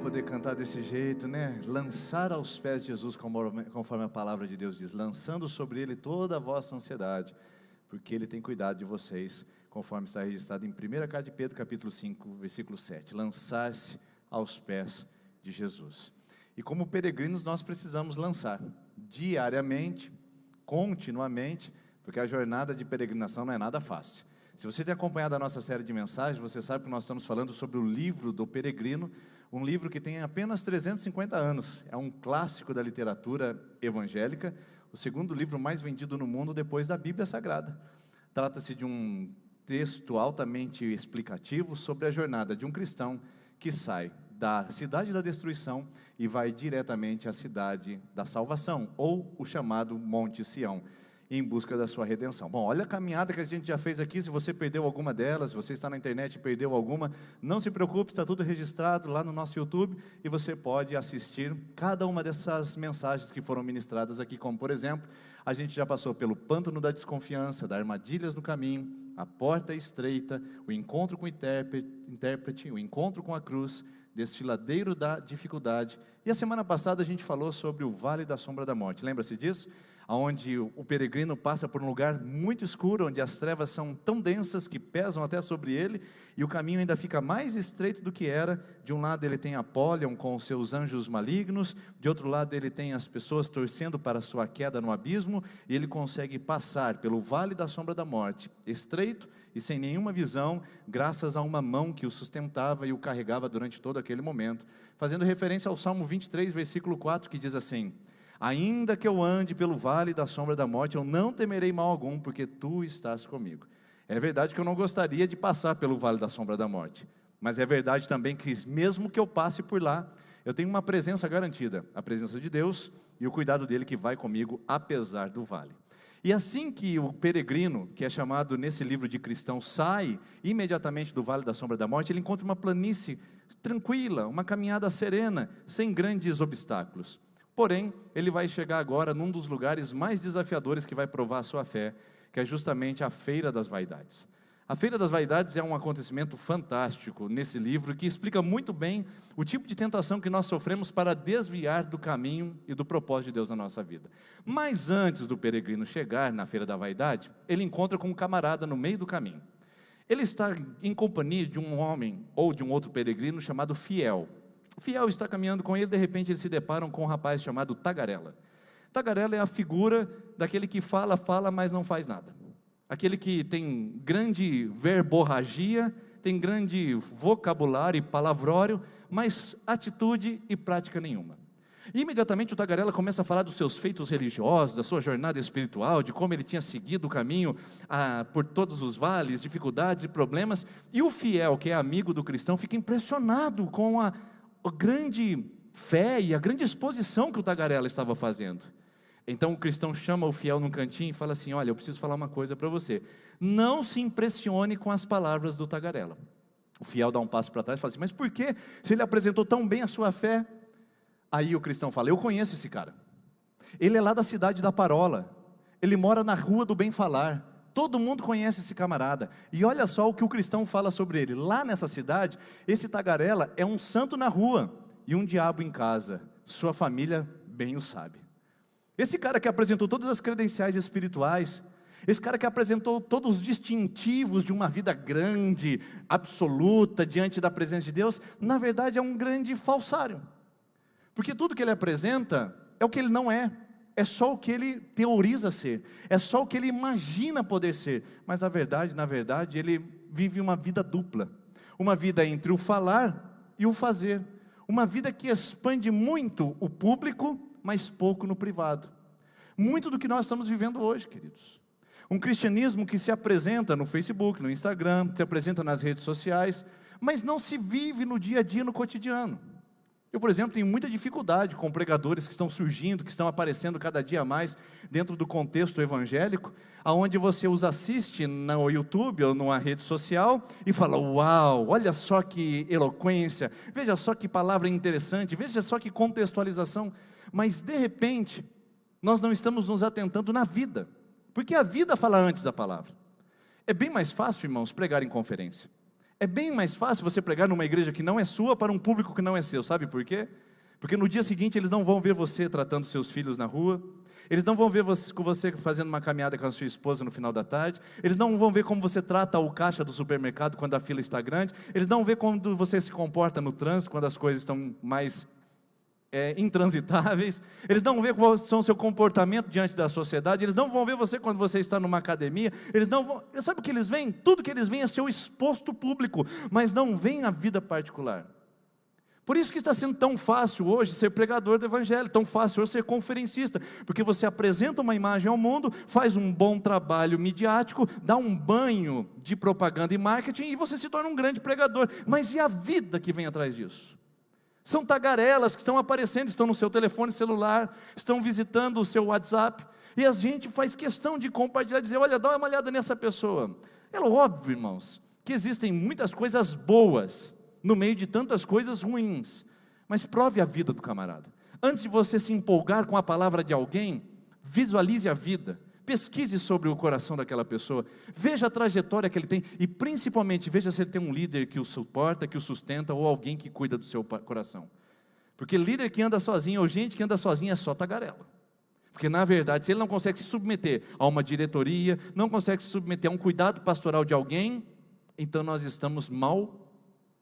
poder cantar desse jeito, né? Lançar aos pés de Jesus, conforme a palavra de Deus diz, lançando sobre Ele toda a vossa ansiedade, porque Ele tem cuidado de vocês, conforme está registrado em 1ª Carta de Pedro, capítulo 5, versículo 7, lançar-se aos pés de Jesus. E como peregrinos nós precisamos lançar, diariamente, continuamente, porque a jornada de peregrinação não é nada fácil. Se você tem acompanhado a nossa série de mensagens, você sabe que nós estamos falando sobre o livro do peregrino, um livro que tem apenas 350 anos, é um clássico da literatura evangélica, o segundo livro mais vendido no mundo depois da Bíblia Sagrada. Trata-se de um texto altamente explicativo sobre a jornada de um cristão que sai da cidade da destruição e vai diretamente à cidade da salvação, ou o chamado Monte Sião, em busca da sua redenção. Bom, olha a caminhada que a gente já fez aqui. Se você perdeu alguma delas, se você está na internet e perdeu alguma, não se preocupe, está tudo registrado lá no nosso YouTube, e você pode assistir cada uma dessas mensagens que foram ministradas aqui, como por exemplo, a gente já passou pelo pântano da desconfiança, das armadilhas no caminho, a porta estreita, o encontro com o intérprete, o encontro com a cruz, desfiladeiro da dificuldade, e a semana passada a gente falou sobre o vale da sombra da morte, lembra-se disso? Onde o peregrino passa por um lugar muito escuro, onde as trevas são tão densas que pesam até sobre ele, e o caminho ainda fica mais estreito do que era. De um lado ele tem Apollyon com os seus anjos malignos, de outro lado ele tem as pessoas torcendo para a sua queda no abismo, e ele consegue passar pelo vale da sombra da morte, estreito e sem nenhuma visão, graças a uma mão que o sustentava e o carregava durante todo aquele momento, fazendo referência ao Salmo 23, versículo 4, que diz assim: ainda que eu ande pelo vale da sombra da morte, eu não temerei mal algum, porque tu estás comigo. É verdade que eu não gostaria de passar pelo vale da sombra da morte, mas é verdade também que mesmo que eu passe por lá, eu tenho uma presença garantida, a presença de Deus e o cuidado dele que vai comigo, apesar do vale. E assim que o peregrino, que é chamado nesse livro de cristão, sai imediatamente do vale da sombra da morte, ele encontra uma planície tranquila, uma caminhada serena, sem grandes obstáculos. Porém, ele vai chegar agora num dos lugares mais desafiadores que vai provar a sua fé, que é justamente a Feira das Vaidades. A Feira das Vaidades é um acontecimento fantástico nesse livro, que explica muito bem o tipo de tentação que nós sofremos para desviar do caminho e do propósito de Deus na nossa vida. Mas antes do peregrino chegar na Feira da Vaidade, ele encontra com um camarada no meio do caminho. Ele está em companhia de um homem ou de um outro peregrino chamado Fiel. O Fiel está caminhando com ele, de repente eles se deparam com um rapaz chamado Tagarela. Tagarela é a figura daquele que fala, mas não faz nada. Aquele que tem grande verborragia, tem grande vocabulário e palavrório, mas atitude e prática nenhuma. E imediatamente o Tagarela começa a falar dos seus feitos religiosos, da sua jornada espiritual, de como ele tinha seguido o caminho por todos os vales, dificuldades e problemas. E o Fiel, que é amigo do cristão, fica impressionado com a grande fé e a grande exposição que o Tagarela estava fazendo. Então o cristão chama o Fiel num cantinho e fala assim: olha, eu preciso falar uma coisa para você, não se impressione com as palavras do Tagarela. O Fiel dá um passo para trás e fala assim: mas por que, se ele apresentou tão bem a sua fé? Aí o cristão fala: eu conheço esse cara, ele é lá da cidade da Parola, ele mora na rua do bem falar, todo mundo conhece esse camarada, e olha só o que o cristão fala sobre ele. Lá nessa cidade, esse Tagarela é um santo na rua e um diabo em casa, sua família bem o sabe. Esse cara que apresentou todas as credenciais espirituais, esse cara que apresentou todos os distintivos de uma vida grande, absoluta, diante da presença de Deus, na verdade é um grande falsário, porque tudo que ele apresenta é o que ele não é. É só o que ele teoriza ser, é só o que ele imagina poder ser, mas na verdade, ele vive uma vida dupla, uma vida entre o falar e o fazer, uma vida que expande muito o público, mas pouco no privado. Muito do que nós estamos vivendo hoje, queridos. Um cristianismo que se apresenta no Facebook, no Instagram, se apresenta nas redes sociais, mas não se vive no dia a dia, no cotidiano. Eu, por exemplo, tenho muita dificuldade com pregadores que estão surgindo, que estão aparecendo cada dia mais dentro do contexto evangélico, aonde você os assiste no YouTube ou numa rede social e fala: uau, olha só que eloquência, veja só que palavra interessante, veja só que contextualização, mas de repente nós não estamos nos atentando na vida, porque a vida fala antes da palavra. É bem mais fácil, irmãos, pregar em conferência. É bem mais fácil você pregar numa igreja que não é sua para um público que não é seu, sabe por quê? Porque no dia seguinte eles não vão ver você tratando seus filhos na rua, eles não vão ver você fazendo uma caminhada com a sua esposa no final da tarde, eles não vão ver como você trata o caixa do supermercado quando a fila está grande, eles não vão ver como você se comporta no trânsito quando as coisas estão mais intransitáveis, eles não vão ver qual são o seu comportamento diante da sociedade, eles não vão ver você quando você está numa academia, eles não vão, sabe o que eles veem? Tudo que eles veem é seu exposto público, mas não veem a vida particular. Por isso que está sendo tão fácil hoje ser pregador do evangelho, tão fácil hoje ser conferencista, porque você apresenta uma imagem ao mundo, faz um bom trabalho midiático, dá um banho de propaganda e marketing e você se torna um grande pregador. Mas e a vida que vem atrás disso? São tagarelas que estão aparecendo, estão no seu telefone celular, estão visitando o seu WhatsApp, e a gente faz questão de compartilhar, dizer, olha, dá uma olhada nessa pessoa. É óbvio, irmãos, que existem muitas coisas boas, no meio de tantas coisas ruins, mas prove a vida do camarada. Antes de você se empolgar com a palavra de alguém, visualize a vida, pesquise sobre o coração daquela pessoa, veja a trajetória que ele tem, e principalmente veja se ele tem um líder que o suporta, que o sustenta, ou alguém que cuida do seu coração. Porque líder que anda sozinho, ou gente que anda sozinha, é só tagarela. Porque na verdade, se ele não consegue se submeter a uma diretoria, não consegue se submeter a um cuidado pastoral de alguém, então nós estamos mal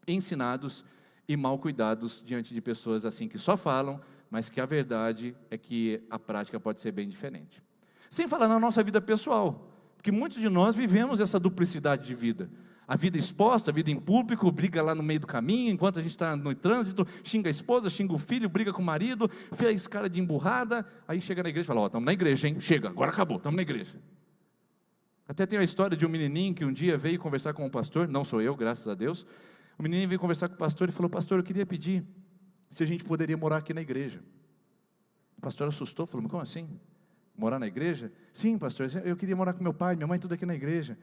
ensinados e mal cuidados diante de pessoas assim que só falam, mas que a verdade é que a prática pode ser bem diferente. Sem falar na nossa vida pessoal, porque muitos de nós vivemos essa duplicidade de vida. A vida exposta, a vida em público, briga lá no meio do caminho, enquanto a gente está no trânsito, xinga a esposa, xinga o filho, briga com o marido, fez cara de emburrada, aí chega na igreja e fala, estamos na igreja, hein? Chega, agora acabou, estamos na igreja. Até tem a história de um menininho que um dia veio conversar com um pastor, não sou eu, graças a Deus. O menino veio conversar com o pastor e falou, pastor, eu queria pedir se a gente poderia morar aqui na igreja. O pastor assustou, falou, mas como assim? Morar na igreja? Sim, pastor, eu queria morar com meu pai, minha mãe, tudo aqui na igreja.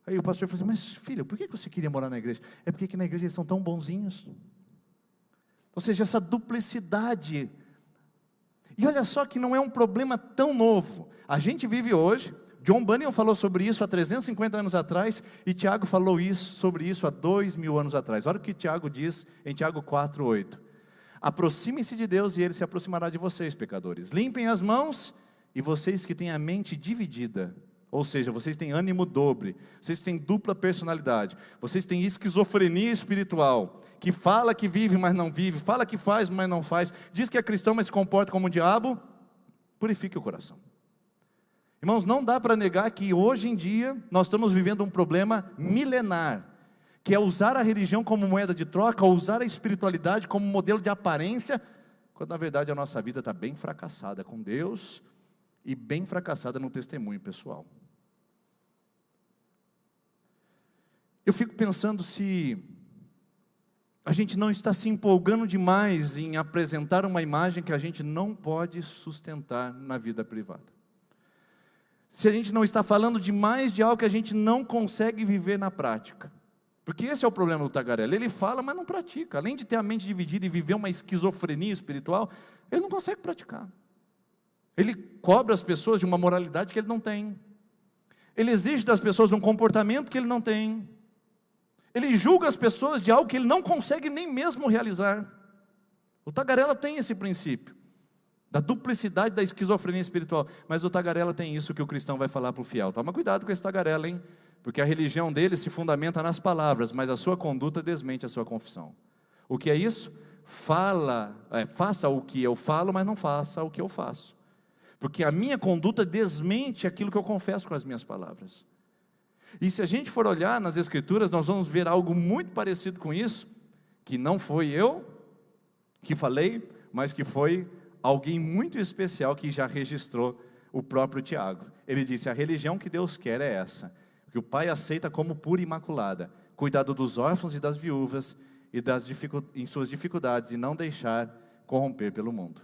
Aí o pastor falou assim, mas filho, por que você queria morar na igreja? É porque aqui na igreja eles são tão bonzinhos. Ou seja, essa duplicidade. E olha só que não é um problema tão novo. A gente vive hoje, John Bunyan falou sobre isso há 350 anos atrás, e Tiago falou sobre isso há 2000 anos atrás. Olha o que Tiago diz em Tiago 4:8. Aproximem-se de Deus e Ele se aproximará de vocês, pecadores. Limpem as mãos, e vocês que têm a mente dividida, ou seja, vocês têm ânimo dobre, vocês têm dupla personalidade, vocês têm esquizofrenia espiritual, que fala que vive, mas não vive, fala que faz, mas não faz, diz que é cristão, mas se comporta como um diabo, purifique o coração. Irmãos, não dá para negar que hoje em dia, nós estamos vivendo um problema milenar, que é usar a religião como moeda de troca, ou usar a espiritualidade como modelo de aparência, quando na verdade a nossa vida está bem fracassada com Deus, e bem fracassada no testemunho pessoal. Eu fico pensando se a gente não está se empolgando demais em apresentar uma imagem que a gente não pode sustentar na vida privada. Se a gente não está falando demais de algo que a gente não consegue viver na prática. Porque esse é o problema do tagarela, ele fala, mas não pratica. Além de ter a mente dividida e viver uma esquizofrenia espiritual, ele não consegue praticar. Ele cobra as pessoas de uma moralidade que ele não tem. Ele exige das pessoas um comportamento que ele não tem. Ele julga as pessoas de algo que ele não consegue nem mesmo realizar. O tagarela tem esse princípio, da duplicidade da esquizofrenia espiritual. Mas o tagarela tem isso que o cristão vai falar para o fiel. Toma cuidado com esse tagarela, hein? Porque a religião dele se fundamenta nas palavras, mas a sua conduta desmente a sua confissão. O que é isso? Faça o que eu falo, mas não faça o que eu faço. Porque a minha conduta desmente aquilo que eu confesso com as minhas palavras. E se a gente for olhar nas Escrituras, nós vamos ver algo muito parecido com isso, que não foi eu que falei, mas que foi alguém muito especial que já registrou, o próprio Tiago. Ele disse, a religião que Deus quer é essa, que o Pai aceita como pura e imaculada, cuidado dos órfãos e das viúvas, e em suas dificuldades, e não deixar corromper pelo mundo.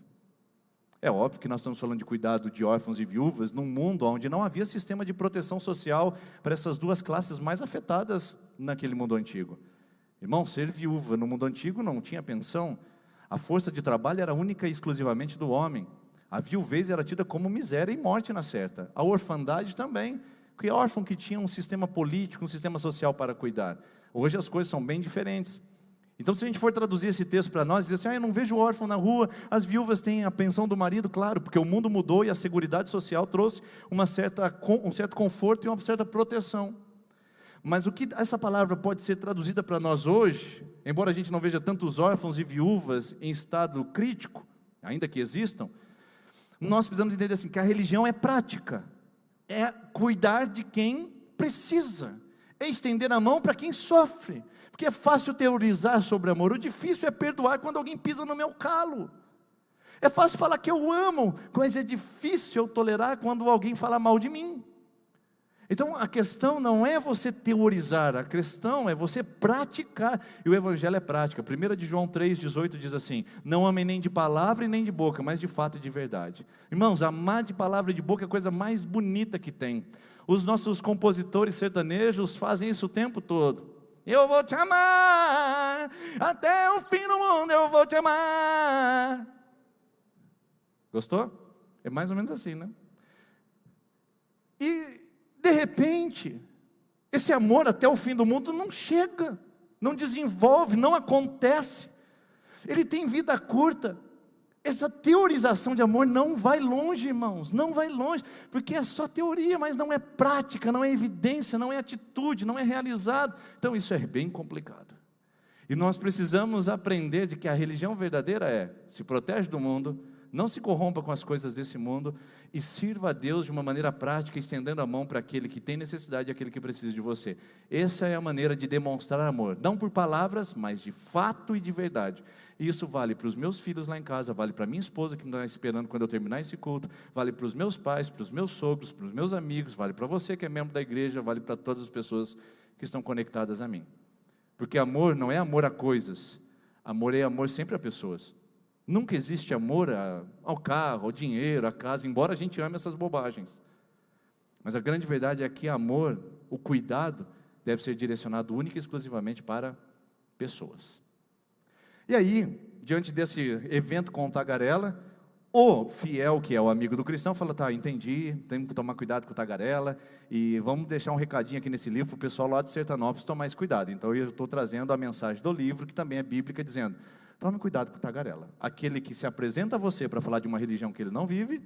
É óbvio que nós estamos falando de cuidado de órfãos e viúvas num mundo onde não havia sistema de proteção social para essas duas classes mais afetadas naquele mundo antigo. Irmão, ser viúva no mundo antigo não tinha pensão, a força de trabalho era única e exclusivamente do homem, a viuvez era tida como miséria e morte na certa, a orfandade também, porque órfão que tinha um sistema político, um sistema social para cuidar, Hoje as coisas são bem diferentes. Então, se a gente for traduzir esse texto para nós, dizer assim, eu não vejo órfão na rua, as viúvas têm a pensão do marido, claro, porque o mundo mudou e a Seguridade Social trouxe um certo conforto e uma certa proteção. Mas o que essa palavra pode ser traduzida para nós hoje, embora a gente não veja tantos órfãos e viúvas em estado crítico, ainda que existam, nós precisamos entender assim, que a religião é prática, é cuidar de quem precisa, é estender a mão para quem sofre, porque é fácil teorizar sobre amor, o difícil é perdoar quando alguém pisa no meu calo. É fácil falar que eu amo, mas é difícil eu tolerar quando alguém fala mal de mim. Então a questão não é você teorizar, a questão é você praticar, e o Evangelho é prática. 1 de João 3,18 diz assim, não amem nem de palavra e nem de boca, mas de fato e de verdade. Irmãos, amar de palavra e de boca é a coisa mais bonita que tem. Os nossos compositores sertanejos fazem isso o tempo todo. Eu vou te amar, até o fim do mundo eu vou te amar. Gostou? É mais ou menos assim, né? E, de repente, esse amor até o fim do mundo não chega, não desenvolve, não acontece. Ele tem vida curta. Essa teorização de amor não vai longe, irmãos, não vai longe, porque é só teoria, mas não é prática, não é evidência, não é atitude, não é realizado. Então isso é bem complicado. E nós precisamos aprender de que a religião verdadeira se protege do mundo, não se corrompa com as coisas desse mundo e sirva a Deus de uma maneira prática, estendendo a mão para aquele que tem necessidade e aquele que precisa de você. Essa é a maneira de demonstrar amor, não por palavras, mas de fato e de verdade. E isso vale para os meus filhos lá em casa, vale para minha esposa que me está esperando quando eu terminar esse culto, vale para os meus pais, para os meus sogros, para os meus amigos, vale para você que é membro da igreja, vale para todas as pessoas que estão conectadas a mim. Porque amor não é amor a coisas, amor é amor sempre a pessoas. Nunca existe amor ao carro, ao dinheiro, à casa, embora a gente ame essas bobagens. Mas a grande verdade é que amor, o cuidado, deve ser direcionado única e exclusivamente para pessoas. E aí, diante desse evento com o tagarela, o fiel, que é o amigo do cristão, fala, tá, entendi, temos que tomar cuidado com o tagarela, e vamos deixar um recadinho aqui nesse livro para o pessoal lá de Sertanópolis tomar esse cuidado. Então eu estou trazendo a mensagem do livro, que também é bíblica, dizendo, tome cuidado com o tagarela, aquele que se apresenta a você para falar de uma religião que ele não vive,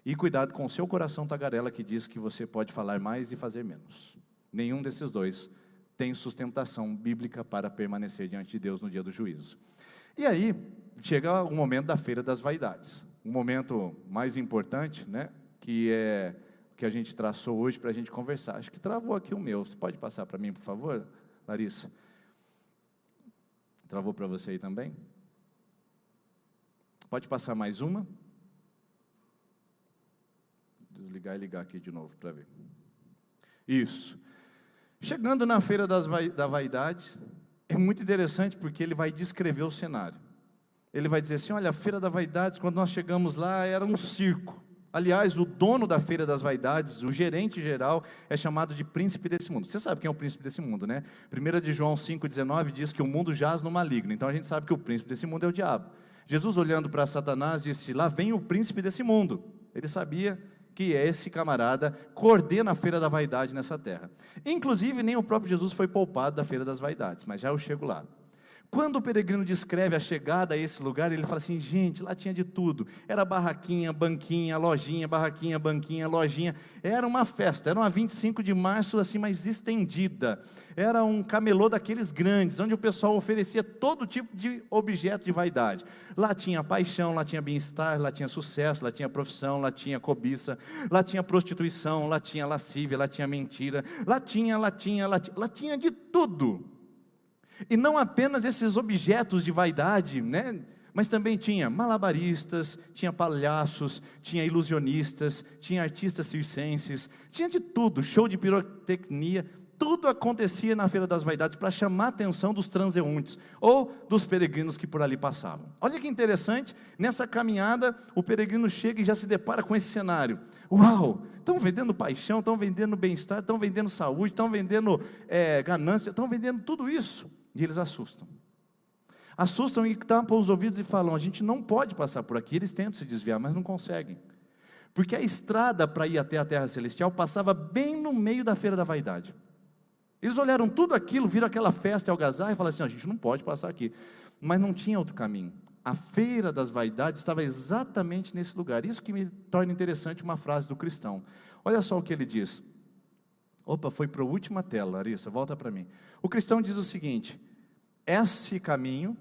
e cuidado com o seu coração tagarela, que diz que você pode falar mais e fazer menos. Nenhum desses dois tem sustentação bíblica para permanecer diante de Deus no dia do juízo. E aí, chega o momento da Feira das Vaidades, um momento mais importante, né, que é o que a gente traçou hoje para a gente conversar. Acho que travou aqui o meu, você pode passar para mim, por favor, Larissa? Travou para você aí também? Pode passar mais uma? Desligar e ligar aqui de novo para ver. Isso. Chegando na Feira da Vaidade, é muito interessante porque ele vai descrever o cenário. Ele vai dizer assim, olha, a Feira da Vaidade, quando nós chegamos lá, era um circo. Aliás, o dono da Feira das Vaidades, o gerente geral, é chamado de príncipe desse mundo. Você sabe quem é o príncipe desse mundo, né? 1 de João 5,19 diz que o mundo jaz no maligno. Então a gente sabe que o príncipe desse mundo é o diabo. Jesus, olhando para Satanás, disse, lá vem o príncipe desse mundo. Ele sabia que esse camarada coordena a Feira da Vaidade nessa terra. Inclusive, nem o próprio Jesus foi poupado da Feira das Vaidades, mas já eu chego lá. Quando o peregrino descreve a chegada a esse lugar, ele fala assim, gente, lá tinha de tudo, era barraquinha, banquinha, lojinha, barraquinha, banquinha, lojinha, era uma festa, era uma 25 de março assim mais estendida, era um camelô daqueles grandes, onde o pessoal oferecia todo tipo de objeto de vaidade. Lá tinha paixão, lá tinha bem-estar, lá tinha sucesso, lá tinha profissão, lá tinha cobiça, lá tinha prostituição, lá tinha lascívia, lá tinha mentira, lá tinha de tudo. E não apenas esses objetos de vaidade, né? Mas também tinha malabaristas, tinha palhaços, tinha ilusionistas, tinha artistas circenses, tinha de tudo, show de pirotecnia, tudo acontecia na Feira das Vaidades para chamar a atenção dos transeuntes, ou dos peregrinos que por ali passavam. Olha que interessante, nessa caminhada, o peregrino chega e já se depara com esse cenário. Uau, estão vendendo paixão, estão vendendo bem-estar, estão vendendo saúde, estão vendendo ganância, estão vendendo tudo isso. E eles assustam. Assustam e tampam os ouvidos e falam, a gente não pode passar por aqui. Eles tentam se desviar, mas não conseguem. Porque a estrada para ir até a terra celestial passava bem no meio da Feira da Vaidade. Eles olharam tudo aquilo, viram aquela festa e algazarra e falaram assim: não, a gente não pode passar aqui. Mas não tinha outro caminho. A feira das vaidades estava exatamente nesse lugar. Isso que me torna interessante uma frase do cristão. Olha só o que ele diz. Opa, foi para a última tela, Larissa, volta para mim. O cristão diz o seguinte: esse caminho,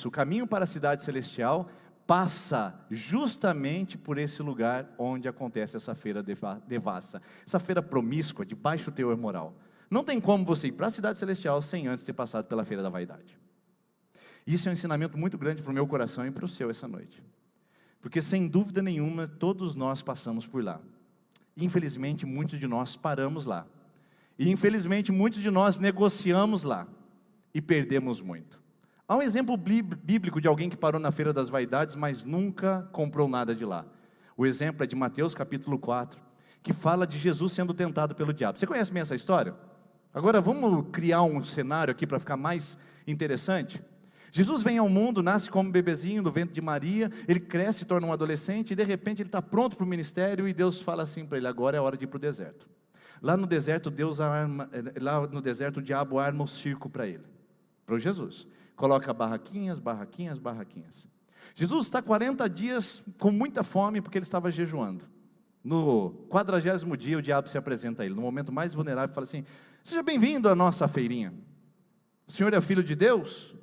o caminho para a cidade celestial, passa justamente por esse lugar onde acontece essa feira devassa, essa feira promíscua, de baixo teor moral. Não tem como você ir para a cidade celestial sem antes ter passado pela feira da vaidade. Isso é um ensinamento muito grande para o meu coração e para o seu essa noite. Porque sem dúvida nenhuma, todos nós passamos por lá. Infelizmente, muitos de nós paramos lá. E infelizmente, muitos de nós negociamos lá. E perdemos muito. Há um exemplo bíblico de alguém que parou na feira das vaidades, mas nunca comprou nada de lá. O exemplo é de Mateus capítulo 4, que fala de Jesus sendo tentado pelo diabo. Você conhece bem essa história? Agora vamos criar um cenário aqui para ficar mais interessante. Jesus vem ao mundo, nasce como bebezinho do ventre de Maria, ele cresce, se torna um adolescente, e de repente ele está pronto para o ministério, e Deus fala assim para ele: agora é hora de ir para o deserto. Lá no deserto, o diabo arma o circo para ele, para o Jesus. Coloca barraquinhas. Jesus está 40 dias com muita fome, porque ele estava jejuando. No 40º dia, o diabo se apresenta a ele, no momento mais vulnerável, e fala assim: seja bem-vindo à nossa feirinha. O senhor é filho de Deus?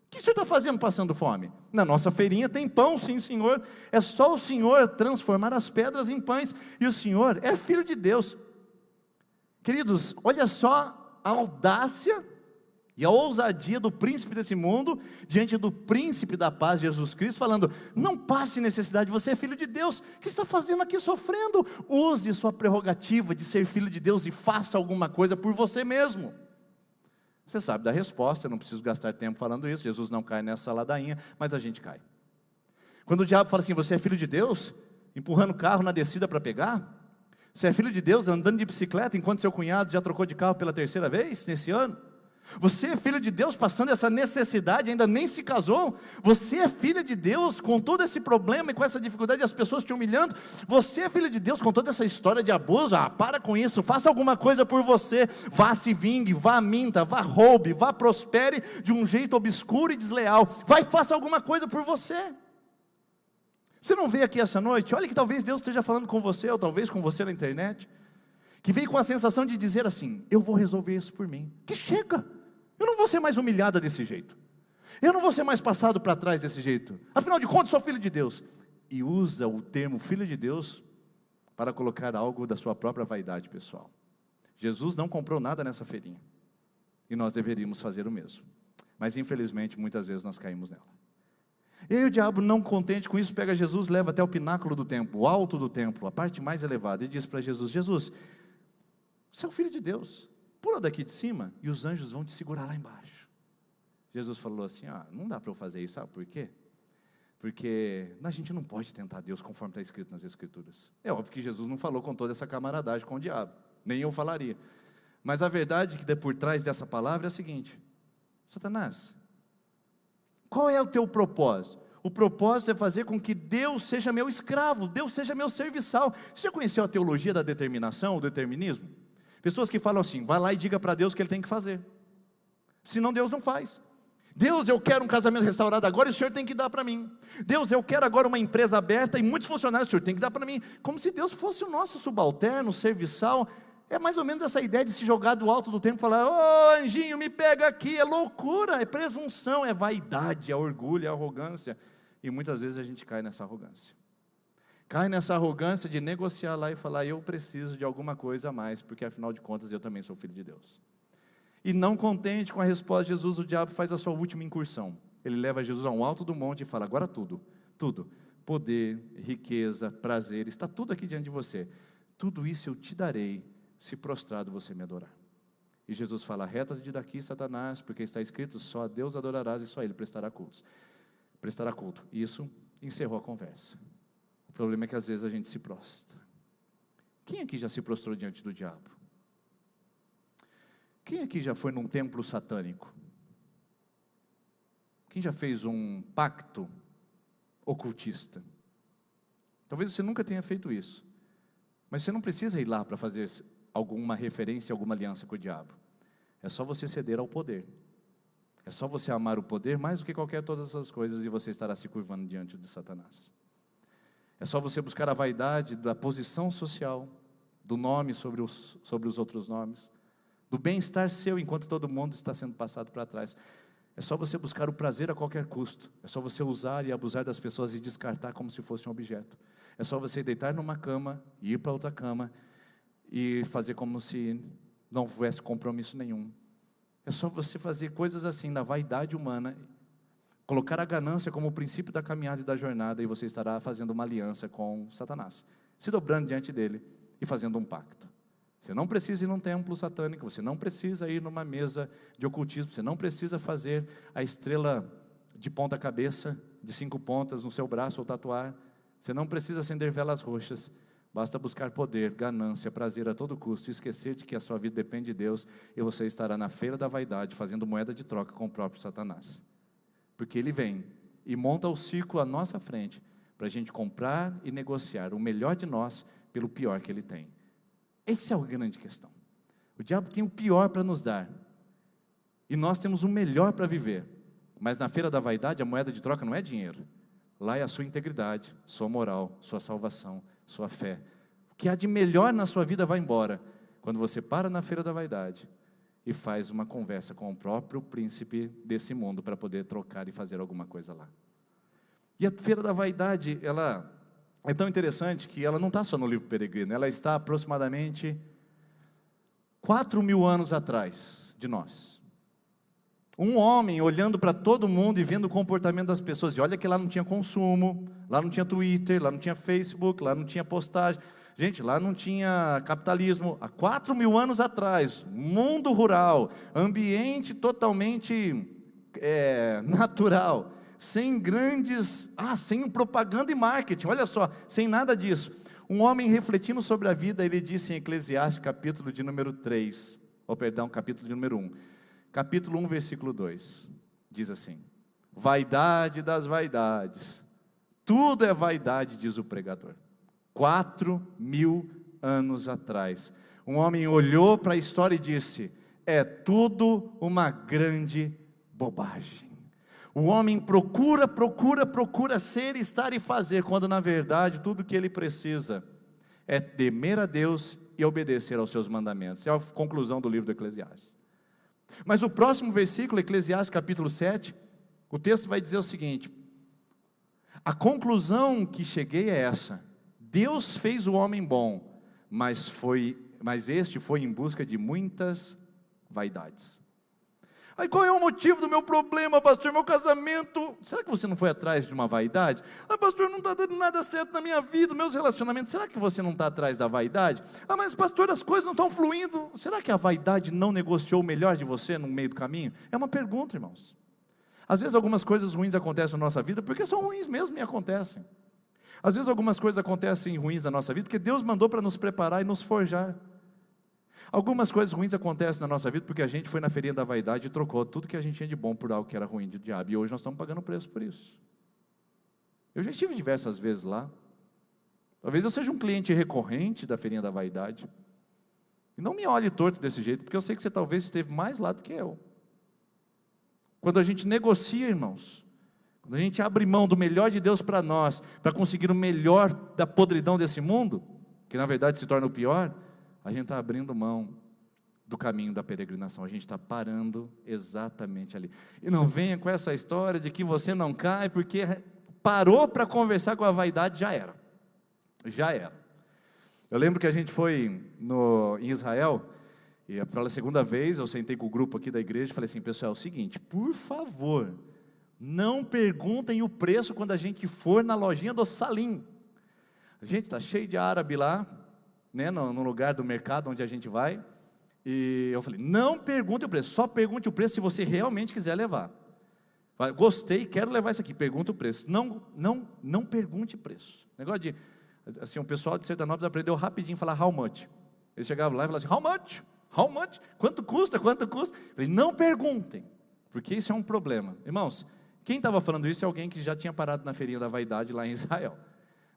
O que o senhor está fazendo passando fome? Na nossa feirinha tem pão, sim senhor. É só o senhor transformar as pedras em pães. E o senhor é filho de Deus. Queridos, olha só a audácia e a ousadia do príncipe desse mundo, diante do príncipe da paz, Jesus Cristo, falando: não passe necessidade, você é filho de Deus. O que está fazendo aqui sofrendo? Use sua prerrogativa de ser filho de Deus e faça alguma coisa por você mesmo. Você sabe da resposta, eu não preciso gastar tempo falando isso. Jesus não cai nessa ladainha, mas a gente cai. Quando o diabo fala assim: você é filho de Deus, empurrando o carro na descida para pegar? Você é filho de Deus andando de bicicleta, enquanto seu cunhado já trocou de carro pela 3ª vez nesse ano? Você é filho de Deus passando essa necessidade, ainda nem se casou? Você é filha de Deus com todo esse problema e com essa dificuldade, as pessoas te humilhando? Você é filho de Deus com toda essa história de abuso? Para com isso, faça alguma coisa por você. Vá, se vingue, vá, minta, vá, roube, vá, prospere de um jeito obscuro e desleal. Vai, faça alguma coisa por você. Você não veio aqui essa noite? Olha que talvez Deus esteja falando com você, ou talvez com você na internet, que veio com a sensação de dizer assim: eu vou resolver isso por mim. Que chega, eu não vou ser mais humilhada desse jeito, eu não vou ser mais passado para trás desse jeito, afinal de contas sou filho de Deus. E usa o termo filho de Deus para colocar algo da sua própria vaidade pessoal. Jesus não comprou nada nessa feirinha, e nós deveríamos fazer o mesmo, mas infelizmente muitas vezes nós caímos nela. E aí o diabo, não contente com isso, pega Jesus, leva até o pináculo do templo, o alto do templo, a parte mais elevada, e diz para Jesus: Jesus, você é o filho de Deus, pula daqui de cima e os anjos vão te segurar lá embaixo. Jesus falou assim: não dá para eu fazer isso, sabe por quê? Porque a gente não pode tentar Deus conforme está escrito nas Escrituras. É óbvio que Jesus não falou com toda essa camaradagem com o diabo, nem eu falaria. Mas a verdade que por trás dessa palavra é a seguinte: Satanás, qual é o teu propósito? O propósito é fazer com que Deus seja meu escravo, Deus seja meu serviçal. Você já conheceu a teologia da determinação, o determinismo? Pessoas que falam assim: vai lá e diga para Deus o que Ele tem que fazer, senão Deus não faz. Deus, eu quero um casamento restaurado agora e o Senhor tem que dar para mim. Deus, eu quero agora uma empresa aberta e muitos funcionários, o Senhor tem que dar para mim. Como se Deus fosse o nosso subalterno, serviçal. É mais ou menos essa ideia de se jogar do alto do templo e falar: ô anjinho, me pega aqui. É loucura, é presunção, é vaidade, é orgulho, é arrogância. E muitas vezes a gente cai nessa arrogância. Cai nessa arrogância de negociar lá e falar: eu preciso de alguma coisa a mais, porque afinal de contas eu também sou filho de Deus. E não contente com a resposta de Jesus, o diabo faz a sua última incursão. Ele leva Jesus a um alto do monte e fala: agora tudo, poder, riqueza, prazer, está tudo aqui diante de você. Tudo isso eu te darei, se prostrado você me adorar. E Jesus fala: reta-te daqui, Satanás, porque está escrito: só a Deus adorarás e só a Ele prestará culto. Isso encerrou a conversa. O problema é que às vezes a gente se prostra. Quem aqui já se prostrou diante do diabo? Quem aqui já foi num templo satânico? Quem já fez um pacto ocultista? Talvez você nunca tenha feito isso, mas você não precisa ir lá para fazer alguma referência, alguma aliança com o diabo. É só você ceder ao poder. É só você amar o poder mais do que qualquer todas essas coisas e você estará se curvando diante de Satanás. É só você buscar a vaidade da posição social, do nome sobre os outros nomes, do bem-estar seu enquanto todo mundo está sendo passado para trás. É só você buscar o prazer a qualquer custo. É só você usar e abusar das pessoas e descartar como se fosse um objeto. É só você deitar numa cama, ir para outra cama e fazer como se não houvesse compromisso nenhum. É só você fazer coisas assim, na vaidade humana, colocar a ganância como o princípio da caminhada e da jornada, e você estará fazendo uma aliança com Satanás, se dobrando diante dele e fazendo um pacto. Você não precisa ir num templo satânico, você não precisa ir numa mesa de ocultismo, você não precisa fazer a estrela de ponta cabeça, de 5 pontas no seu braço ou tatuar, você não precisa acender velas roxas. Basta buscar poder, ganância, prazer a todo custo, e esquecer de que a sua vida depende de Deus, e você estará na feira da vaidade, fazendo moeda de troca com o próprio Satanás. Porque ele vem e monta o círculo à nossa frente, para a gente comprar e negociar o melhor de nós, pelo pior que ele tem. Essa é a grande questão. O diabo tem o pior para nos dar, e nós temos o melhor para viver. Mas na feira da vaidade, a moeda de troca não é dinheiro. Lá é a sua integridade, sua moral, sua salvação, sua fé. O que há de melhor na sua vida vai embora quando você para na feira da vaidade e faz uma conversa com o próprio príncipe desse mundo para poder trocar e fazer alguma coisa lá. E a feira da vaidade, ela é tão interessante que ela não está só no livro Peregrino, ela está aproximadamente 4.000 anos atrás de nós. Um homem olhando para todo mundo e vendo o comportamento das pessoas, e olha que lá não tinha consumo, lá não tinha Twitter, lá não tinha Facebook, lá não tinha postagem, gente, lá não tinha capitalismo. Há 4.000 anos atrás, mundo rural, ambiente totalmente natural, sem sem propaganda e marketing, olha só, sem nada disso. Um homem refletindo sobre a vida, ele disse em Eclesiastes, capítulo de número 1, capítulo 1, versículo 2, diz assim: vaidade das vaidades, tudo é vaidade, diz o pregador. 4.000 anos atrás, um homem olhou para a história e disse: é tudo uma grande bobagem. O homem procura ser, estar e fazer, quando na verdade tudo que ele precisa é temer a Deus e obedecer aos seus mandamentos. É a conclusão do livro do Eclesiastes. Mas o próximo versículo, Eclesiastes capítulo 7, o texto vai dizer o seguinte: a conclusão que cheguei é essa: Deus fez o homem bom, mas este foi em busca de muitas vaidades. Aí qual é o motivo do meu problema, pastor? Meu casamento, será que você não foi atrás de uma vaidade? Pastor, não está dando nada certo na minha vida, meus relacionamentos, será que você não está atrás da vaidade? Mas pastor, as coisas não estão fluindo, será que a vaidade não negociou o melhor de você no meio do caminho? É uma pergunta, irmãos. Às vezes algumas coisas ruins acontecem na nossa vida, porque são ruins mesmo e acontecem. Às vezes algumas coisas acontecem ruins na nossa vida, porque Deus mandou para nos preparar e nos forjar. Algumas coisas ruins acontecem na nossa vida porque a gente foi na feirinha da vaidade e trocou tudo que a gente tinha de bom por algo que era ruim de diabo, e hoje nós estamos pagando preço por isso. Eu já estive diversas vezes lá. Talvez eu seja um cliente recorrente da feirinha da vaidade, e não me olhe torto desse jeito, porque eu sei que você talvez esteve mais lá do que eu. Quando a gente negocia, irmãos, quando a gente abre mão do melhor de Deus para nós, para conseguir o melhor da podridão desse mundo, que na verdade se torna o pior, a gente está abrindo mão do caminho da peregrinação, a gente está parando exatamente ali. E não venha com essa história de que você não cai, porque parou para conversar com a vaidade, já era. Eu lembro que a gente foi em Israel, e pela segunda vez eu sentei com o grupo aqui da igreja e falei assim: pessoal, é o seguinte, por favor, não perguntem o preço quando a gente for na lojinha do Salim. A gente está cheio de árabe lá, né, no lugar do mercado onde a gente vai, e eu falei: não pergunte o preço, só pergunte o preço se você realmente quiser levar. Gostei, quero levar isso aqui, pergunta o preço. Não pergunte preço. Negócio de, assim, o pessoal de Sertanópolis aprendeu rapidinho a falar how much. Eles chegavam lá e falavam assim: how much? Quanto custa? Eu falei: não perguntem, porque isso é um problema. Irmãos, quem estava falando isso é alguém que já tinha parado na feirinha da vaidade lá em Israel.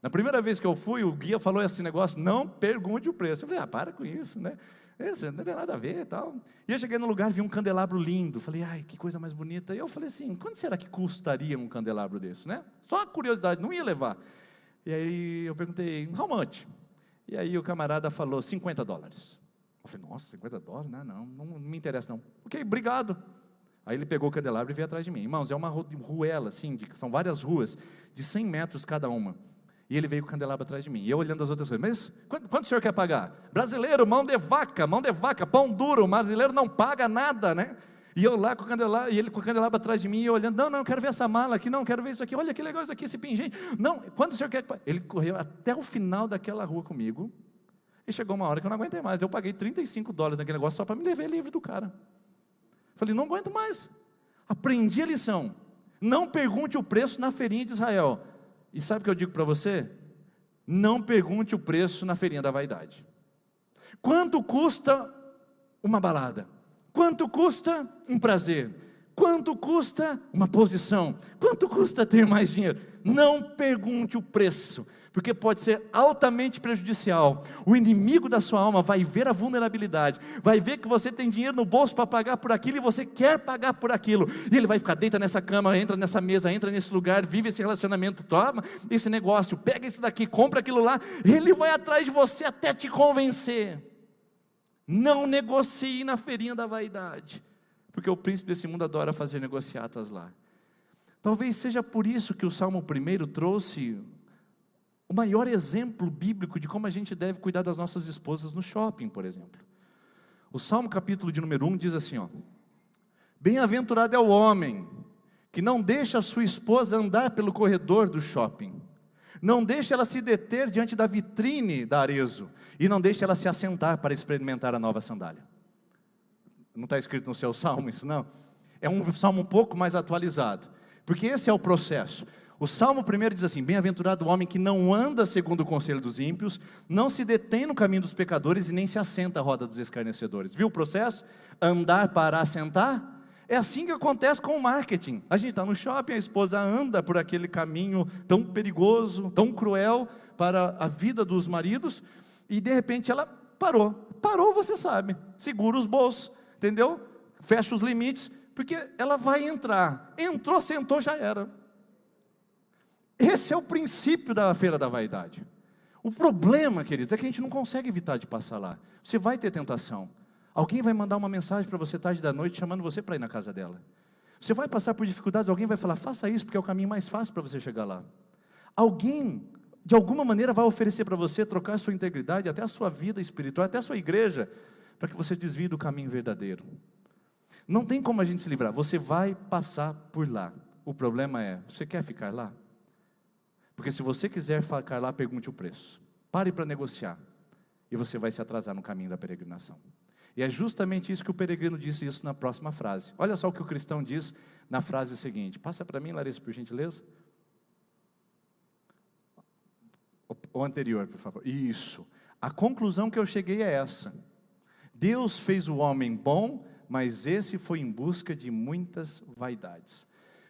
Na primeira vez que eu fui, o guia falou esse negócio: não pergunte o preço. Eu falei: para com isso, né? Esse não tem nada a ver e tal. E eu cheguei no lugar, vi um candelabro lindo. Falei, ai, que coisa mais bonita. E eu falei assim, quanto será que custaria um candelabro desse, né? Só a curiosidade, não ia levar. E aí eu perguntei, how much? E aí o camarada falou, $50. Eu falei, nossa, $50? Não me interessa não. Ok, obrigado. Aí ele pegou o candelabro e veio atrás de mim. Irmãos, é uma ruela, assim, são várias ruas, de 100 metros cada uma. E ele veio com o candelabro atrás de mim. E eu olhando as outras coisas. Mas quanto o senhor quer pagar? Brasileiro, mão de vaca, pão duro. O brasileiro não paga nada, né? E eu lá com o candelabro, e ele com o candelabro atrás de mim, e eu olhando, não, eu quero ver essa mala aqui, não, quero ver isso aqui. Olha que legal isso aqui, esse pingente. Não, quanto o senhor quer? Ele correu até o final daquela rua comigo. E chegou uma hora que eu não aguentei mais. Eu paguei $35 naquele negócio só para me levar livre do cara. Falei, não aguento mais. Aprendi a lição. Não pergunte o preço na feirinha de Israel. E sabe o que eu digo para você? Não pergunte o preço na feirinha da vaidade. Quanto custa uma balada? Quanto custa um prazer? Quanto custa uma posição? Quanto custa ter mais dinheiro? Não pergunte o preço, porque pode ser altamente prejudicial. O inimigo da sua alma vai ver a vulnerabilidade, vai ver que você tem dinheiro no bolso para pagar por aquilo e você quer pagar por aquilo, e ele vai ficar, deita nessa cama, entra nessa mesa, entra nesse lugar, vive esse relacionamento, toma esse negócio, pega esse daqui, compra aquilo lá, ele vai atrás de você até te convencer. Não negocie na feirinha da vaidade, porque o príncipe desse mundo adora fazer negociatas lá. Talvez seja por isso que o Salmo 1 trouxe o maior exemplo bíblico de como a gente deve cuidar das nossas esposas no shopping, por exemplo. O Salmo capítulo de número 1 diz assim, ó: bem-aventurado é o homem que não deixa a sua esposa andar pelo corredor do shopping, não deixa ela se deter diante da vitrine da Arezzo, e não deixa ela se assentar para experimentar a nova sandália. Não está escrito no seu salmo isso não? É um salmo um pouco mais atualizado, porque esse é o processo. O Salmo 1 diz assim, bem-aventurado o homem que não anda segundo o conselho dos ímpios, não se detém no caminho dos pecadores e nem se assenta à roda dos escarnecedores. Viu o processo? Andar para assentar? É assim que acontece com o marketing. A gente está no shopping, a esposa anda por aquele caminho tão perigoso, tão cruel para a vida dos maridos, e de repente ela parou, você sabe, segura os bolsos, entendeu? Fecha os limites, porque ela vai entrar, entrou, sentou, já era. Esse é o princípio da feira da vaidade. O problema, queridos, é que a gente não consegue evitar de passar lá. Você vai ter tentação. Alguém vai mandar uma mensagem para você tarde da noite, chamando você para ir na casa dela. Você vai passar por dificuldades, alguém vai falar, faça isso, porque é o caminho mais fácil para você chegar lá. Alguém, de alguma maneira, vai oferecer para você trocar a sua integridade, até a sua vida espiritual, até a sua igreja, para que você desvie do caminho verdadeiro. Não tem como a gente se livrar, você vai passar por lá. O problema é, você quer ficar lá? Porque se você quiser ficar lá, pergunte o preço. Pare para negociar. E você vai se atrasar no caminho da peregrinação. E é justamente isso que o peregrino disse isso na próxima frase. Olha só o que o cristão diz na frase seguinte. Passa para mim, Larissa, por gentileza. O anterior, por favor. Isso. A conclusão que eu cheguei é essa. Deus fez o homem bom, mas esse foi em busca de muitas vaidades.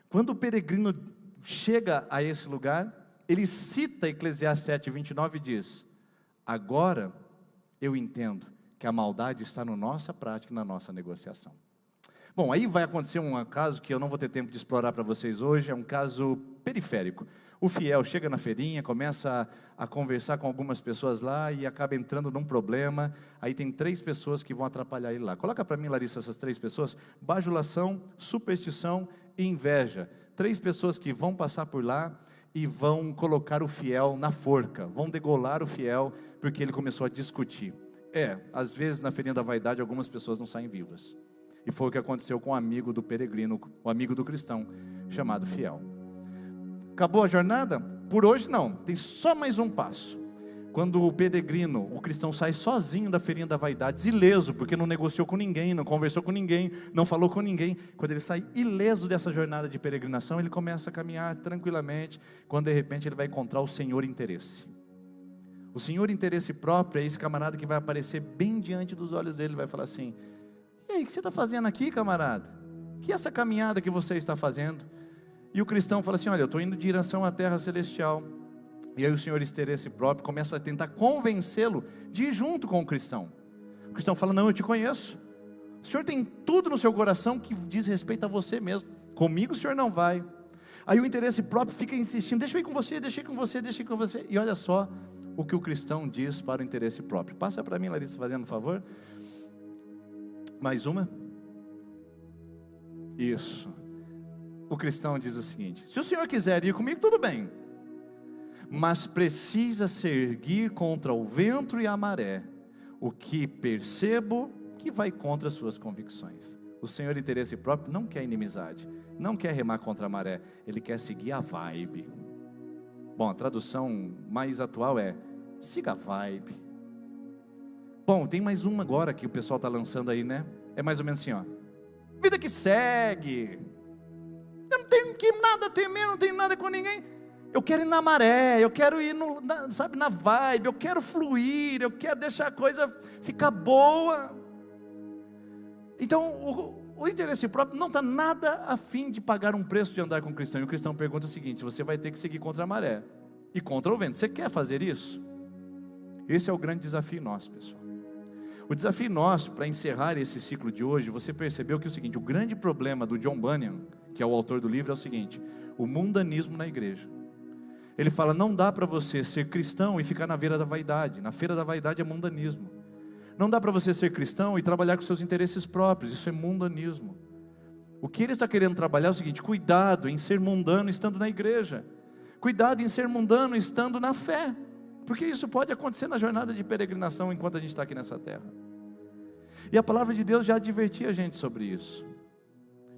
Quando o peregrino chega a esse lugar, ele cita Eclesiastes 7:29 e diz, agora eu entendo que a maldade está na nossa prática, na nossa negociação. Bom, aí vai acontecer um caso que eu não vou ter tempo de explorar para vocês hoje, é um caso periférico. O fiel chega na feirinha, começa a conversar com algumas pessoas lá e acaba entrando num problema, aí tem 3 pessoas que vão atrapalhar ele lá. Coloca para mim, Larissa, essas 3 pessoas, bajulação, superstição e inveja. 3 pessoas que vão passar por lá e vão colocar o fiel na forca, vão degolar o fiel, porque ele começou a discutir. Às vezes na feirinha da vaidade algumas pessoas não saem vivas, e foi o que aconteceu com o amigo do peregrino, o amigo do cristão, chamado fiel. Acabou a jornada? Por hoje não, tem só mais um passo. Quando o peregrino, o cristão sai sozinho da feirinha da vaidade, ileso, porque não negociou com ninguém, não conversou com ninguém, não falou com ninguém, quando ele sai ileso dessa jornada de peregrinação, ele começa a caminhar tranquilamente, quando de repente ele vai encontrar o Senhor interesse. O Senhor interesse próprio é esse camarada que vai aparecer bem diante dos olhos dele, vai falar assim, e aí, o que você está fazendo aqui, camarada? Que é essa caminhada que você está fazendo? E o cristão fala assim, olha, eu estou indo em direção à terra celestial. E aí o Senhor interesse próprio começa a tentar convencê-lo de ir junto com o cristão. O cristão fala, não, eu te conheço. O Senhor tem tudo no seu coração que diz respeito a você mesmo. Comigo o Senhor não vai. Aí o interesse próprio fica insistindo, deixa eu ir com você, deixa eu ir com você, deixa eu ir com você. E olha só o que o cristão diz para o interesse próprio. Passa para mim, Larissa, fazendo um favor. Mais uma. Isso. O cristão diz o seguinte, se o Senhor quiser ir comigo, tudo bem. Mas precisa se erguer contra o vento e a maré, o que percebo que vai contra as suas convicções. O Senhor, interesse próprio, não quer inimizade, não quer remar contra a maré, Ele quer seguir a vibe. Bom, a tradução mais atual é, siga a vibe. Bom, tem mais uma agora que o pessoal está lançando aí, né? É mais ou menos assim, ó. Vida que segue. Eu não tenho que nada temer, não tenho nada com ninguém. Eu quero ir na maré, eu quero ir na vibe, eu quero fluir, eu quero deixar a coisa ficar boa. Então, o interesse próprio não está nada a fim de pagar um preço de andar com o cristão. E o cristão pergunta o seguinte, você vai ter que seguir contra a maré e contra o vento. Você quer fazer isso? Esse é o grande desafio nosso, pessoal. O desafio nosso, para encerrar esse ciclo de hoje, você percebeu que é o seguinte, o grande problema do John Bunyan, que é o autor do livro, é o seguinte, o mundanismo na igreja. Ele fala, não dá para você ser cristão e ficar na feira da vaidade. Na feira da vaidade é mundanismo. Não dá para você ser cristão e trabalhar com seus interesses próprios. Isso é mundanismo. O que ele está querendo trabalhar é o seguinte, cuidado em ser mundano estando na igreja. Cuidado em ser mundano estando na fé. Porque isso pode acontecer na jornada de peregrinação enquanto a gente está aqui nessa terra. E a palavra de Deus já advertia a gente sobre isso.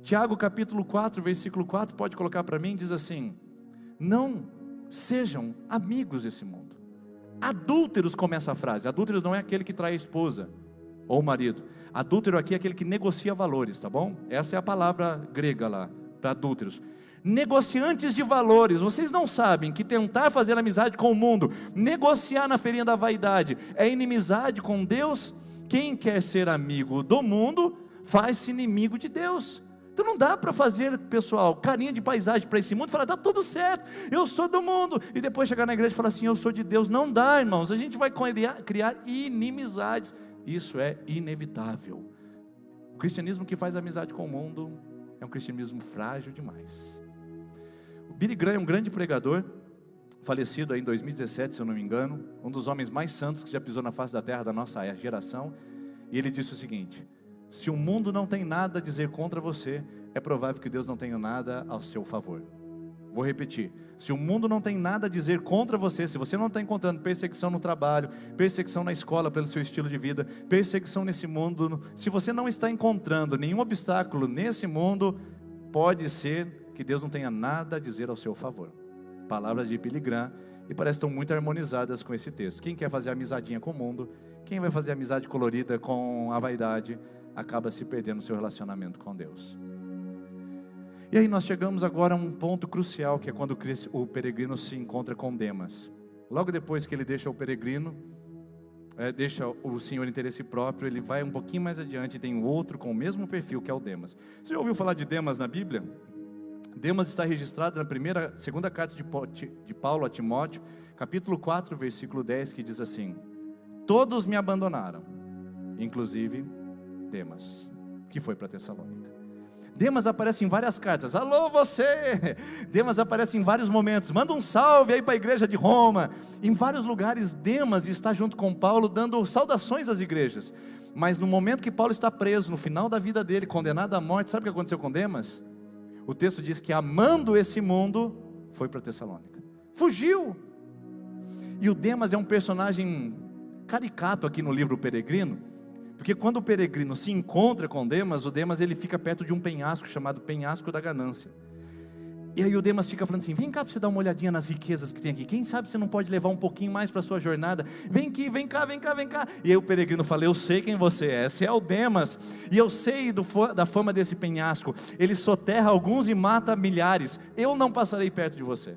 Tiago capítulo 4, versículo 4, pode colocar para mim, diz assim, não sejam amigos desse mundo. Adúlteros, começa a frase. Adúlteros não é aquele que trai a esposa ou o marido. Adúltero aqui é aquele que negocia valores, tá bom? Essa é a palavra grega lá, para adúlteros. Negociantes de valores. Vocês não sabem que tentar fazer amizade com o mundo, negociar na feirinha da vaidade, é inimizade com Deus? Quem quer ser amigo do mundo, faz-se inimigo de Deus. Então não dá para fazer, pessoal, carinha de paisagem para esse mundo e falar, está tudo certo, eu sou do mundo, e depois chegar na igreja e falar assim, eu sou de Deus. Não dá, irmãos, a gente vai criar inimizades, isso é inevitável. O cristianismo que faz amizade com o mundo, é um cristianismo frágil demais. O Billy Graham é um grande pregador, falecido aí em 2017, se eu não me engano, um dos homens mais santos que já pisou na face da terra da nossa geração, e ele disse o seguinte, se o mundo não tem nada a dizer contra você, é provável que Deus não tenha nada ao seu favor. Vou repetir, se o mundo não tem nada a dizer contra você, se você não está encontrando perseguição no trabalho, perseguição na escola pelo seu estilo de vida, perseguição nesse mundo, se você não está encontrando nenhum obstáculo nesse mundo, pode ser que Deus não tenha nada a dizer ao seu favor. Palavras de Billy Graham, e parecem estão muito harmonizadas com esse texto. Quem quer fazer amizadinha com o mundo, quem vai fazer amizade colorida com a vaidade, acaba se perdendo no seu relacionamento com Deus. E aí nós chegamos agora a um ponto crucial, que é quando o peregrino se encontra com Demas. Logo depois que ele deixa o peregrino, deixa o senhor interesse próprio, ele vai um pouquinho mais adiante e tem um outro com o mesmo perfil, que é o Demas. Você já ouviu falar de Demas na Bíblia? Demas está registrado na segunda carta de Paulo a Timóteo, capítulo 4, versículo 10, que diz assim, todos me abandonaram, inclusive Demas, que foi para Tessalônica. Demas aparece em várias cartas, alô você, Demas aparece em vários momentos, manda um salve aí para a igreja de Roma, em vários lugares Demas está junto com Paulo, dando saudações às igrejas, mas no momento que Paulo está preso, no final da vida dele, condenado à morte, sabe o que aconteceu com Demas? O texto diz que amando esse mundo, foi para Tessalônica, fugiu, e o Demas é um personagem caricato aqui no livro Peregrino, porque quando o peregrino se encontra com Demas, o Demas ele fica perto de um penhasco chamado penhasco da ganância. E aí o Demas fica falando assim, vem cá para você dar uma olhadinha nas riquezas que tem aqui, quem sabe você não pode levar um pouquinho mais para a sua jornada, vem aqui, vem cá, vem cá, vem cá. E aí o peregrino fala, eu sei quem você é, você é o Demas, e eu sei da fama desse penhasco, ele soterra alguns e mata milhares, eu não passarei perto de você.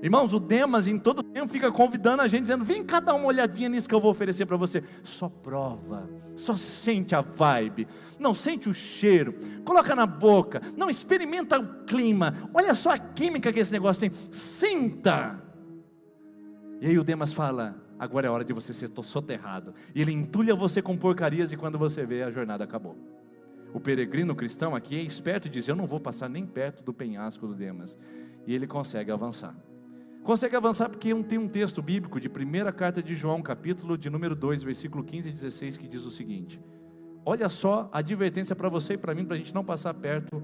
Irmãos, o Demas em todo tempo fica convidando a gente, dizendo, vem cá dar uma olhadinha nisso que eu vou oferecer para você. Só prova, só sente a vibe, não sente o cheiro, coloca na boca, não experimenta o clima, olha só a química que esse negócio tem, sinta. E aí o Demas fala, agora é hora de você ser soterrado. E ele entulha você com porcarias e quando você vê, a jornada acabou. O peregrino cristão aqui é esperto e diz, eu não vou passar nem perto do penhasco do Demas. E ele consegue avançar. Consegue avançar porque tem um texto bíblico de 1ª carta de João, capítulo de número 2, versículo 15 e 16, que diz o seguinte. Olha só a advertência para você e para mim, para a gente não passar perto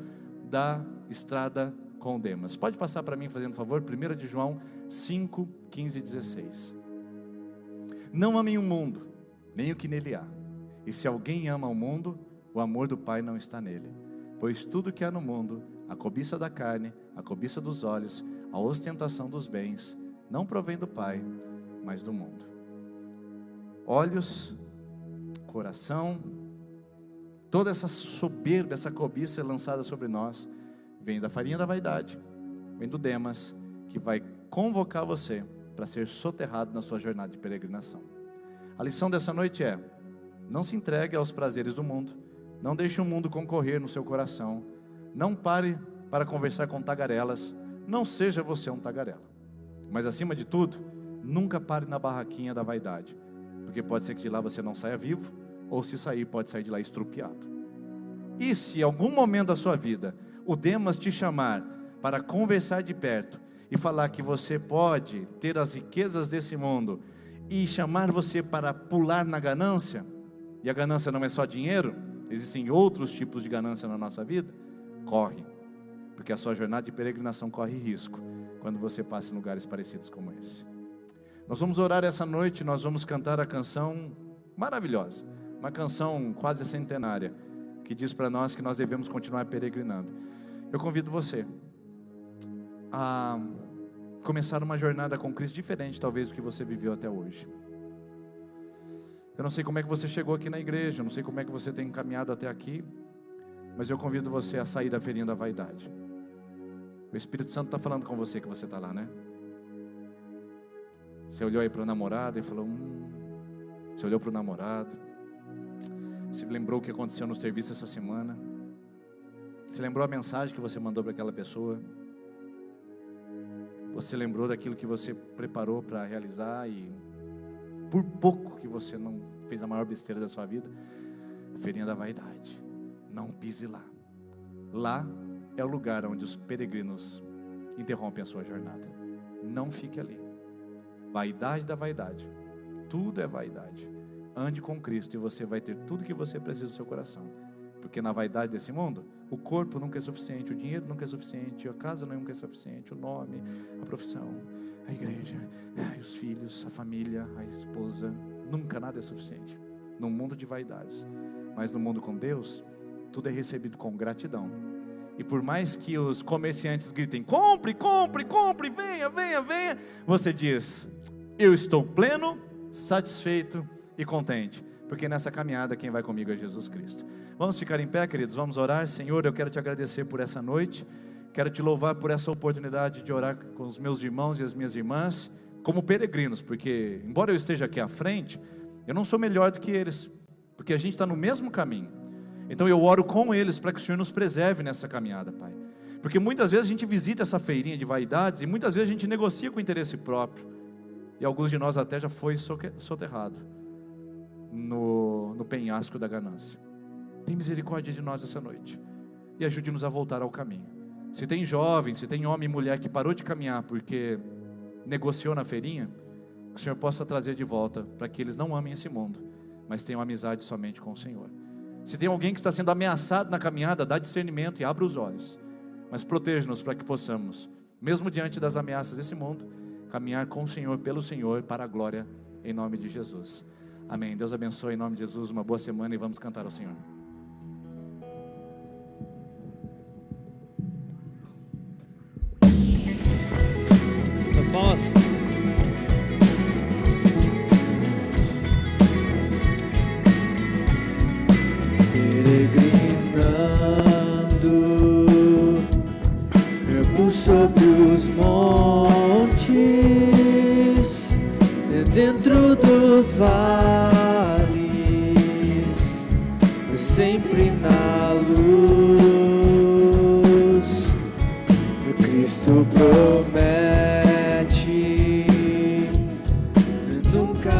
da estrada com Demas. Pode passar para mim, fazendo favor, 1 de João 5, 15 e 16. Não amem o mundo, nem o que nele há. E se alguém ama o mundo, o amor do Pai não está nele. Pois tudo que há no mundo, a cobiça da carne, a cobiça dos olhos, a ostentação dos bens, não provém do Pai, mas do mundo. Olhos, coração, toda essa soberba, essa cobiça lançada sobre nós, vem da farinha da vaidade, vem do Demas, que vai convocar você para ser soterrado na sua jornada de peregrinação. A lição dessa noite é, não se entregue aos prazeres do mundo, não deixe o mundo concorrer no seu coração, não pare para conversar com tagarelas, não seja você um tagarela. Mas acima de tudo, nunca pare na barraquinha da vaidade, porque pode ser que de lá você não saia vivo, ou se sair, pode sair de lá estrupiado. E se em algum momento da sua vida, o Demas te chamar para conversar de perto, e falar que você pode ter as riquezas desse mundo, e chamar você para pular na ganância, e a ganância não é só dinheiro, existem outros tipos de ganância na nossa vida, corre, porque a sua jornada de peregrinação corre risco, quando você passa em lugares parecidos como esse. Nós vamos orar essa noite, nós vamos cantar a canção maravilhosa, uma canção quase centenária, que diz para nós que nós devemos continuar peregrinando. Eu convido você a começar uma jornada com Cristo diferente, talvez, do que você viveu até hoje. Eu não sei como é que você chegou aqui na igreja, eu não sei como é que você tem caminhado até aqui, mas eu convido você a sair da feirinha da vaidade. O Espírito Santo está falando com você que você está lá, né? Você olhou aí para a namorada e falou, você olhou para o namorado, se lembrou o que aconteceu no serviço essa semana, se lembrou a mensagem que você mandou para aquela pessoa, você lembrou daquilo que você preparou para realizar e por pouco que você não fez a maior besteira da sua vida. Feirinha da vaidade, não pise lá. Lá é o lugar onde os peregrinos interrompem a sua jornada. Não fique ali. Vaidade da vaidade, tudo é vaidade. Ande com Cristo e você vai ter tudo que você precisa do seu coração. Porque na vaidade desse mundo, o corpo nunca é suficiente, o dinheiro nunca é suficiente, a casa nunca é suficiente, o nome, a profissão, a igreja, os filhos, a família, a esposa, nunca nada é suficiente. Num mundo de vaidades. Mas no mundo com Deus, tudo é recebido com gratidão. E por mais que os comerciantes gritem, compre, compre, compre, venha, venha, venha, você diz, eu estou pleno, satisfeito e contente, porque nessa caminhada quem vai comigo é Jesus Cristo. Vamos ficar em pé, queridos, vamos orar. Senhor, eu quero te agradecer por essa noite, quero te louvar por essa oportunidade de orar com os meus irmãos e as minhas irmãs, como peregrinos, porque embora eu esteja aqui à frente, eu não sou melhor do que eles, porque a gente está no mesmo caminho. Então eu oro com eles para que o Senhor nos preserve nessa caminhada, Pai, porque muitas vezes a gente visita essa feirinha de vaidades, e muitas vezes a gente negocia com o interesse próprio, e alguns de nós até já foi soterrado no penhasco da ganância. Tem misericórdia de nós essa noite e ajude-nos a voltar ao caminho. Se tem jovem, se tem homem e mulher que parou de caminhar porque negociou na feirinha, que o Senhor possa trazer de volta, para que eles não amem esse mundo, mas tenham amizade somente com o Senhor. Se tem alguém que está sendo ameaçado na caminhada, dá discernimento e abra os olhos, mas proteja-nos para que possamos, mesmo diante das ameaças desse mundo, caminhar com o Senhor, pelo Senhor, para a glória, em nome de Jesus. Amém. Deus abençoe, em nome de Jesus, uma boa semana e vamos cantar ao Senhor. As mãos. Peregrinando por sobre os montes, dentro dos vales, sempre na luz. Cristo promete nunca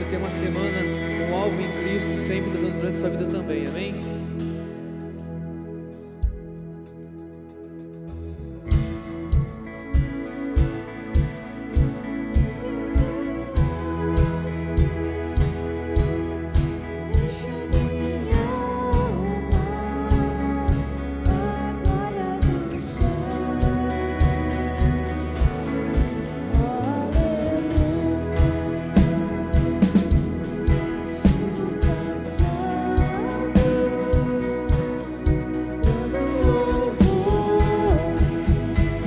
você tenha uma semana com alvo em Cristo sempre durante a sua vida também, amém?